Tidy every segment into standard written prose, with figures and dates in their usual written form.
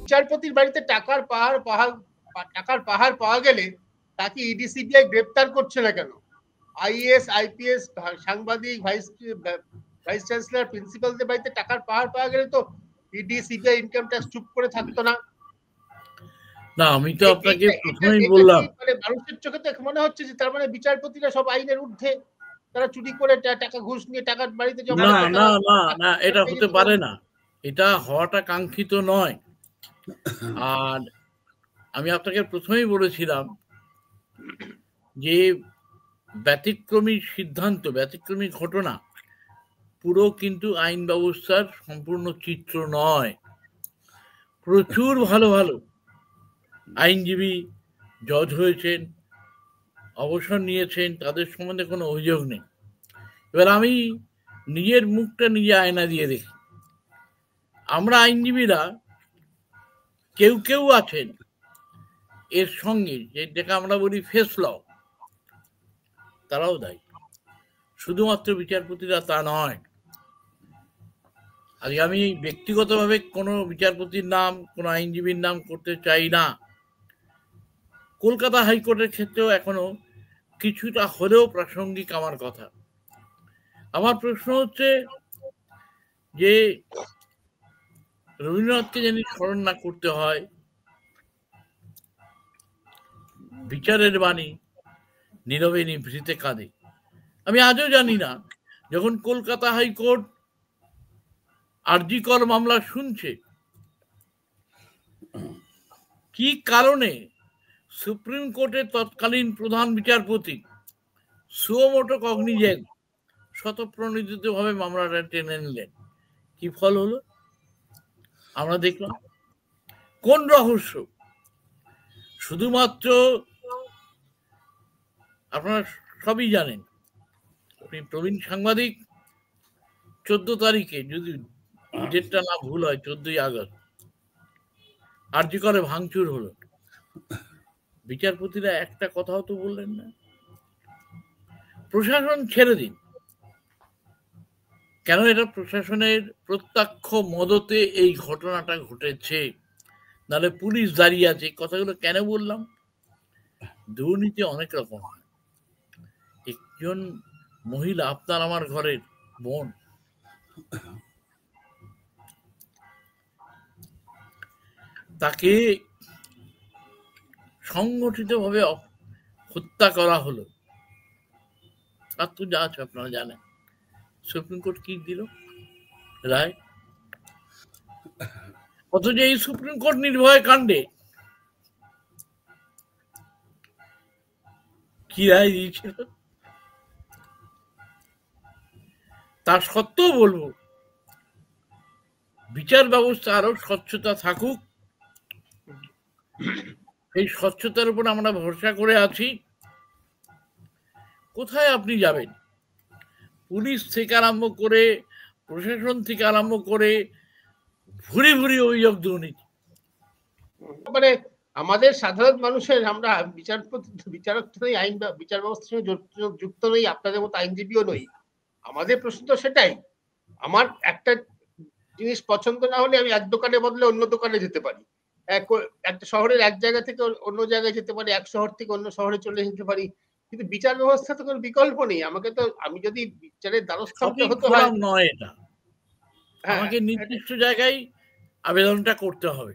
বিচারপতির বাড়িতে টাকার পাহাড় পাওয়া গেলে তাকে ইডি সিবিআই গ্রেপ্তার করছে না কেন? আইএএস আইপিএস সাংবাদিক ভাইস চ্যান্সেলর প্রিন্সিপালদের বাড়িতে টাকার পাহাড় পাওয়া গেলে তো ইডি সিবিআই ইনকাম ট্যাক্স চুপ করে থাকতো না। না, আমি তো আপনাকে প্রথমেই বললাম, মানে মানুষের চোখে তো মনে হচ্ছে যে তার মানে বিচারপতিরা সব আইনের ঊর্ধ্বে, তারা চুরি করে টাকা ঘুষ নিয়ে টাকার বাড়িতে জমা। না না না না, এটা হতে পারে না, এটা হওয়াটা কাঙ্ক্ষিত নয়। আর আমি আপনাকে প্রথমেই বলেছিলাম যে ব্যতিক্রমী সিদ্ধান্ত, ব্যতিক্রমী ঘটনা পুরো কিন্তু আইন ব্যবস্থার সম্পূর্ণ চিত্র নয়। প্রচুর ভালো ভালো আইনজীবী জজ হয়েছেন, অবসর নিয়েছেন, তাদের সম্বন্ধে কোনো অভিযোগ নেই। এবার আমি নিজের মুখটা নিজে আয়না দিয়ে দেখি। আমরা আইনজীবীরা কেউ কেউ আছেন এর সঙ্গে, যেটাকে আমরা বলি ফেস ল, তারাও দায়ী। শুধুমাত্র বিচারপতিরা তা নয়। আজকে আমি ব্যক্তিগতভাবে কোনো বিচারপতির নাম, কোনো আইনজীবীর নাম করতে চাই না। কলকাতা হাইকোর্টের ক্ষেত্রেও এখনো কিছুটা হলেও প্রাসঙ্গিক আমার কথা। আমার প্রশ্ন হচ্ছে যে রবীন্দ্রনাথকে জানি স্মরণ না করতে হয়, বিচারের বাণী নীরবে নিভৃতে কাঁদে। আমি আজও জানি না, যখন কলকাতা হাইকোর্ট আরজিকর মামলা শুনছে, কি কারণে সুপ্রিম কোর্টের তৎকালীন প্রধান বিচারপতি সুমোটো কগনিজেন্ট স্বতঃপ্রণোদিতভাবে মামলাটা টেনে নিলেন। কি ফল হলো আমরা দেখলাম। কোন রহস্য? শুধুমাত্র আপনারা সবই জানেন, আপনি প্রবীণ সাংবাদিক, 14 তারিখে, যদি ডেটটা না ভুল হয়, 14ই আগস্ট আরজি করে ভাঙচুর হলো। বিচারপতিরা একটা কথাও তো বললেন না। প্রশাসন ছেড়ে দিন, কেন এটা প্রশাসনের প্রত্যক্ষ মদতে এই ঘটনাটা ঘটেছে, নাহলে পুলিশ দাঁড়িয়ে আছে। কথাগুলো কেন বললাম? দুর্নীতি অনেক রকম হয়। একজন মহিলা, আপনার আমার ঘরের বোন, তাকে সংগঠিতভাবে হত্যা করা হলো। আর তো যা আছে আপনারা জানেন। সুপ্রিম কোর্ট কি দিল রায়? অথচ এই সুপ্রিম কোর্ট নির্ভয়া কাণ্ডে কি রায় দিয়েছিল, তার সত্ত্বেও বলবো বিচার ব্যবস্থা আরো স্বচ্ছতা থাকুক। এই স্বচ্ছতার উপর আমরা ভরসা করে আছি। কোথায় আপনি যাবেন, পুলিশ থেকে আরম্ভ করে, প্রশাসন থেকে আরম্ভ করে, ভুরি ভুরি অভিযোগ দুর্নীতি। মানে আমাদের সাধারণ মানুষের, আমরা বিচারক নই, আইন বিচার ব্যবস্থার সঙ্গে যুক্ত নই, আপনাদের মতো আইনজীবীও নই। আমাদের প্রশ্ন তো সেটাই। আমার একটা জিনিস পছন্দ না হলে আমি এক দোকানে বদলে অন্য দোকানে যেতে পারি, একটা শহরের এক জায়গা থেকে অন্য জায়গায় যেতে পারি, এক শহর থেকে অন্য শহরে চলে যেতে পারি। কিন্তু বিচার ব্যবস্থা তো কোনো বিকল্প নেই। আমাকে তো, আমি যদি বিচারের দ্বারস্থ হতে হয়, নয় এটা, আমাকে নির্দিষ্ট জায়গায় আবেদনটা করতে হবে।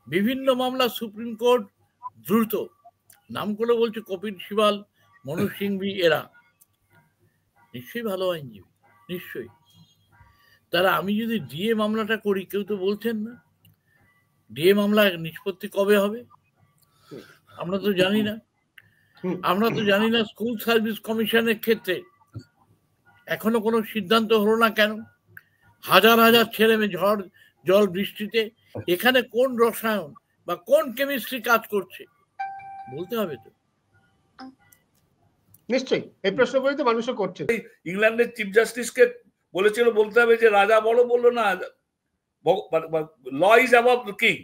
বিভিন্ন মামলা সুপ্রিম কোর্ট দ্রুত, নাম করে বলছে কপিল সিবাল, মনোজ সিংভি, এরা নিশ্চয়ই ভালো আইনজীবী, নিশ্চয়ই। তারা আমি যদি ডিএ মামলাটা করি, কেউ তো বলছেন না ডিএ মামলা নিষ্পত্তি কবে হবে। আমরা তো জানি না। আমরা তো জানি না স্কুল সার্ভিস কমিশনের ক্ষেত্রে এখনো কোনো সিদ্ধান্ত হলো না কেন। হাজার হাজার ছেলে মেয়ে ঝড় জল বৃষ্টিতে এখানে কোন রসায়ন বা কোন কেমিস্ট্রি কাজ করছে বলতে হবে তো। নিশ্চয়ই এই প্রশ্ন করে তো মানুষও করছে। ইংল্যান্ডের চিফ জাস্টিসকে বলেছিল, বলতে হবে যে রাজা বড়, বললো না law is above the king.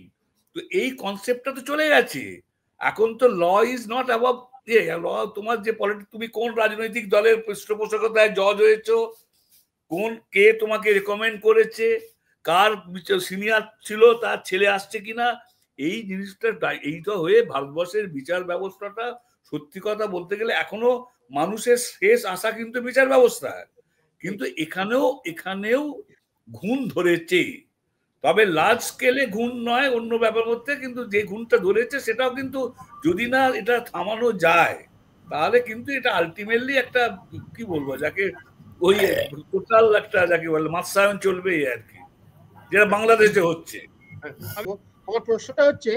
তো এই কনসেপ্টটা তো চলে গেছে। এখন তো law is not above law. তোমার যে তুমি কোন রাজনৈতিক দলের পৃষ্ঠপোষকতায় জজ হয়েছো, কে তোমাকে রেকমেন্ড করেছে, কার সিনিয়র ছিল তার ছেলে আসছে কিনা, এই জিনিসটা এইটা হয়ে ভারতবর্ষের বিচার ব্যবস্থাটা সত্যি কথা বলতে গেলে এখনো মানুষের শেষ আশা কিন্তু বিচার ব্যবস্থা, কিন্তু এখানেও ঘুণ ধরেছে, তবে লার্জ স্কেলে ঘুণ নয়, অন্য ব্যাপার করতে, কিন্তু যে ঘুণটা ধরেছে সেটাও কিন্তু যদি না এটা থামানো যায় তাহলে কিন্তু এটা আলটিমেটলি একটা কি বলবো যাকে ওই টোটাল একটা যাকে বলে মাৎসায়ন চলবেই আর কি, যেটা বাংলাদেশে হচ্ছে। আমার প্রশ্নটা হচ্ছে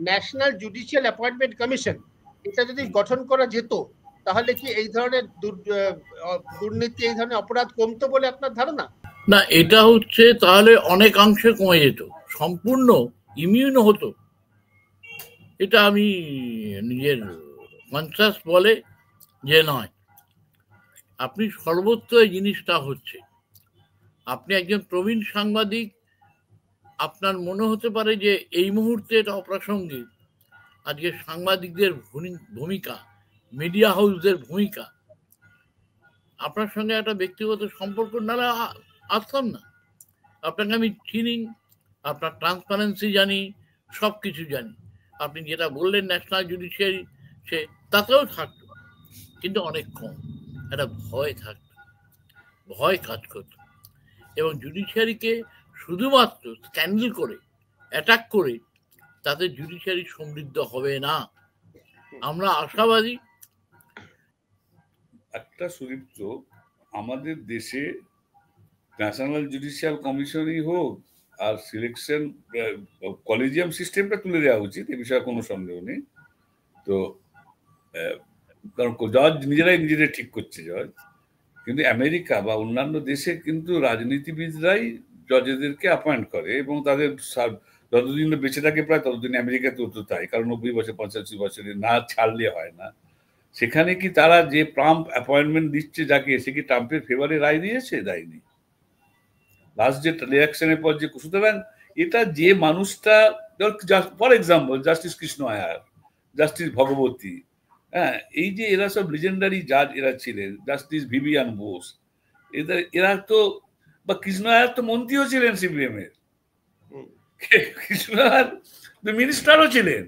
ন্যাশনাল জুডিশিয়াল অ্যাপয়েন্টমেন্ট কমিশন এটা যদি গঠন করা যেত তাহলে কি এই ধরনের দুর্নীতি, এই ধরনের অপরাধ কমতো বলে আপনার ধারণা? না, এটা হচ্ছে তাহলে অনেকাংশে কমে যেত, সম্পূর্ণ ইমিউন হতো, এটা আমি নিজের কনসাস বলে যে নয়। আপনি সর্বত্র এই জিনিসটা হচ্ছে, আপনি একজন প্রবীণ সাংবাদিক, আপনার মনে হতে পারে যে এই মুহূর্তে এটা অপ্রাসঙ্গিক, আজকে সাংবাদিকদের ভূমিকা, মিডিয়া হাউসদের ভূমিকা, আপনার সঙ্গে একটা ব্যক্তিগত সম্পর্ক নাহলে আসতাম না, আপনাকে আমি চিনি, আপনার ট্রান্সপারেন্সি জানি, সব কিছু জানি, আপনি যেটা বললেন ন্যাশনাল জুডিশিয়ারি সে তাতেও থাকতো, কিন্তু অনেক কম, একটা ভয় থাকতো, ভয় কাজ করত, এবং জুডিশিয়ারিকে শুধুমাত্র স্ক্যান্ডেল করে অ্যাটাক করে তাতে জুডিশিয়ারি সমৃদ্ধ হবে না, আমরা আশাবাদী। একটা সুদীপ্ত, আমাদের দেশে ন্যাশনাল জুডিশিয়াল কমিশনই হোক আর সিলেকশন কলেজিয়াম সিস্টেমটা তুলে দেওয়া উচিত, এ বিষয়ে কোনো সন্দেহ নেই। তো কারণ জজ নিজেরাই ঠিক করছে জজ, কিন্তু আমেরিকা বা অন্যান্য দেশে কিন্তু রাজনীতিবিদরাই জজেদেরকে অ্যাপয়েন্ট করে এবং তাদের যতদিন বেঁচে থাকে প্রায় ততদিন, আমেরিকাতে তো তাই, কারণ 90 বছর 85 বছরে না ছাড়লে হয় না। সেখানে কি তারা যে ট্রাম্প অ্যাপয়েন্টমেন্ট দিচ্ছে যাকে, সে কি ট্রাম্পের ফেভারে রায় দিয়েছে? দেয়নি। লাস্ট যে ইলেকশনের পর যে, সুতরাং এটা যে মানুষটা, for example justice Krishna Iyer, justice Bhagwati, হ্যাঁ, এই যে এরা সব লিজেন্ডারি জাজ এরা ছিলেন, জাস্টিস ভিভিয়ান বোস, এরা তো, বা কৃষ্ণ আয়ার তো মন্ত্রীও ছিলেন সিপিএম এর, কৃষ্ণ আয়ার মিনিস্টারও ছিলেন,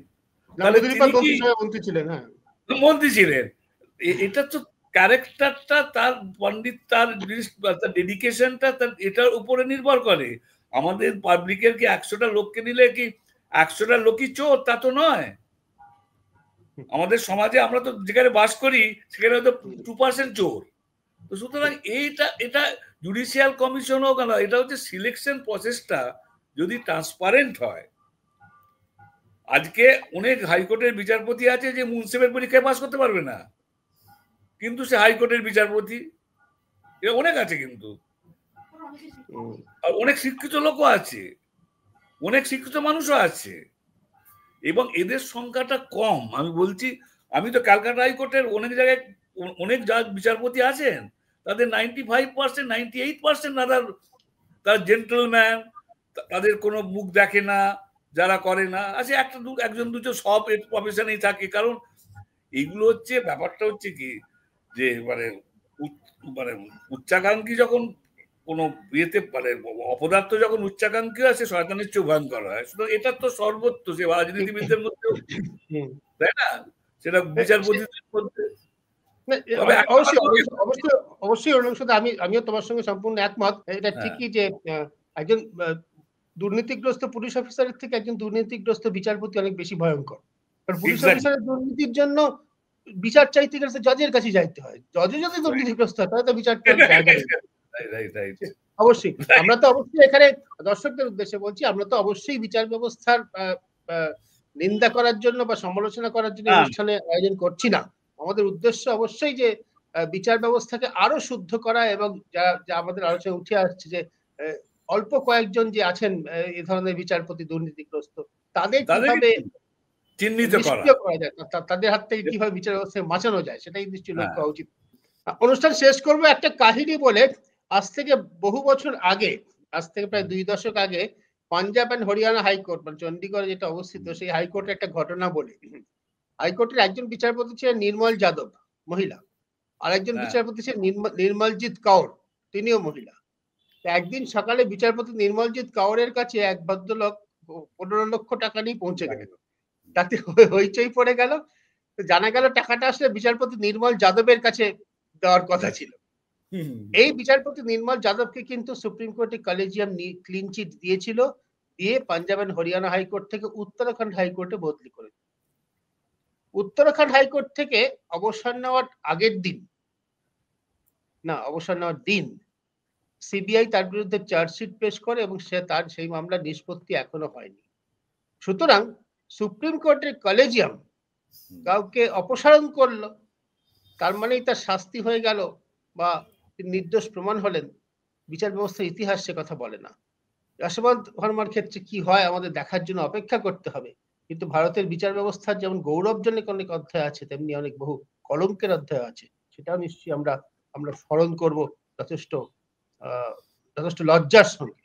মন্ত্রী ছিলেন। এটা তো ক্যারেক্টারটা তার, পণ্ডিত তার ডেডিকেশনটা তার এটার উপরে নির্ভর করে। আমাদের পাবলিকের কি 100টা লোককে নিলে কি 100টা লোকই চোর? তা তো নয়। আমাদের সমাজে আমরা তো যেখানে বাস করি সেখানে হয়তো 2% চোর। তো সুতরাং এটা জুডিশিয়াল কমিশন হোক না, এটা হচ্ছে সিলেকশন প্রসেসটা যদি ট্রান্সপারেন্ট হয়। আজকে অনেক হাইকোর্টের বিচারপতি আছে যে মুনসিপের পরীক্ষায় পাস করতে পারবে না, কিন্তু সে হাইকোর্টের বিচারপতি, এটা অনেক আছে। কিন্তু অনেক শিক্ষিত লোকও আছে, অনেক শিক্ষিত মানুষও আছে, এবং এদের সংখ্যাটা কম। আমি বলছি, আমি তো ক্যালকাটা হাইকোর্টের অনেক জায়গায় অনেক বিচারপতি আছেন, তাদের 95%, 98% তারা জেন্টলম্যান, তাদের কোনো মুখ দেখে না, যারা করে না আছে একজন দুটো সব প্রফেশনেই থাকে। কারণ এইগুলো হচ্ছে ব্যাপারটা হচ্ছে কি যে মানে উচ্চাকাঙ্ক্ষী যখন কোনো বিয়েতে মানে অপদার্থ যখন উচ্চাকাঙ্ক্ষী হয় সে শয়তানের চেয়ে ভয়ঙ্কর হয়। সুতরাং এটা তো সর্বত্র, সে রাজনীতিবিদদের মধ্যেও, তাই না, সেটা বিচারপতিদের মধ্যে। অবশ্যই আমিও তোমার সঙ্গে সম্পূর্ণ একমত। এটা ঠিকই যে একজন দুর্নীতিগ্রস্ত পুলিশ অফিসারের থেকে একজন দুর্নীতিগ্রস্ত বিচারপতি অনেক বেশি ভয়ঙ্কর। কারণ পুলিশ অফিসারের দুর্নীতির জন্য বিচার চাইতে গেলে জজের কাছে যাইতে হয়, জজে যদি দুর্নীতিগ্রস্ত হয় তাহলে তো বিচার অবশ্যই। আমরা তো অবশ্যই এখানে দর্শকদের উদ্দেশ্যে বলছি, আমরা তো অবশ্যই বিচার ব্যবস্থার নিন্দা করার জন্য বা সমালোচনা করার জন্য অনুষ্ঠানে আয়োজন করছি না। আমাদের উদ্দেশ্য অবশ্যই যে বিচার ব্যবস্থাকে আরো শুদ্ধ করা, এবং যা আমাদের আলোচনায় উঠে আসছে যে অল্প কয়েকজন যে আছেন এই ধরনের বিচারপতি দুর্নীতিগ্রস্ত, তাদের কিভাবে চিহ্নিত করা যায়, তাদের হাত থেকে কিভাবে বিচার ব্যবস্থায় বাঁচানো যায়, সেটাই নিশ্চয়ই লক্ষ্য হওয়া উচিত। অনুষ্ঠান শেষ করবো একটা কাহিনী বলে। আজ থেকে বহু বছর আগে, আজ থেকে প্রায় 2 দশক আগে, পাঞ্জাব এন্ড হরিয়ানা হাইকোর্ট, মানে চণ্ডীগড়ে যেটা অবস্থিত, সেই হাইকোর্টের একটা ঘটনা বলে। হাইকোর্টের একজন বিচারপতি ছিলেন নির্মল যাদব, মহিলা, আর একজন বিচারপতি ছিলেন নির্মলজিৎ কৌর, তিনিও মহিলা। একদিন সকালে বিচারপতি নির্মলজিৎ কাউরের কাছে এক ভদ্রলোক 15 লক্ষ টাকা নিয়ে পৌঁছে গেলেন। তাতে হইচই পড়ে গেল। জানা গেল টাকাটা আসলে বিচারপতি নির্মল যাদবের কাছে দেওয়ার কথা ছিল। এই বিচারপতি নির্মল যাদবকে কিন্তু সুপ্রিম কোর্টে কলেজিয়াম ক্লিন চিট দিয়েছিল, দিয়ে পাঞ্জাব এন্ড হরিয়ানা হাইকোর্ট থেকে উত্তরাখণ্ড হাইকোর্টে বদলি করে। উত্তরাখণ্ড হাইকোর্ট থেকে অবসর নেওয়ার আগের দিন, না অবসর নেওয়ার দিন, সিবিআই তার বিরুদ্ধে চার্জশিট পেশ করে এবং তার সেই মামলার নিষ্পত্তি এখনো হয়নি। সুতরাং সুপ্রিম কোর্টের কলেজিয়াম কাউকে অপসারণ করলো, তার মানেই তার শাস্তি হয়ে গেল বা নির্দোষ প্রমাণ হলেন। বিচার ব্যবস্থার ইতিহাস সে কথা বলে না। যশবন্ত ভার্মার ক্ষেত্রে কি হয় আমাদের দেখার জন্য অপেক্ষা করতে হবে। কিন্তু ভারতের বিচার ব্যবস্থার যেমন গৌরবজনক অনেক অধ্যায় আছে, তেমনি অনেক বহু কলঙ্কের অধ্যায় আছে। সেটাও নিশ্চয়ই আমরা স্মরণ করব যথেষ্ট লজ্জার সঙ্গে।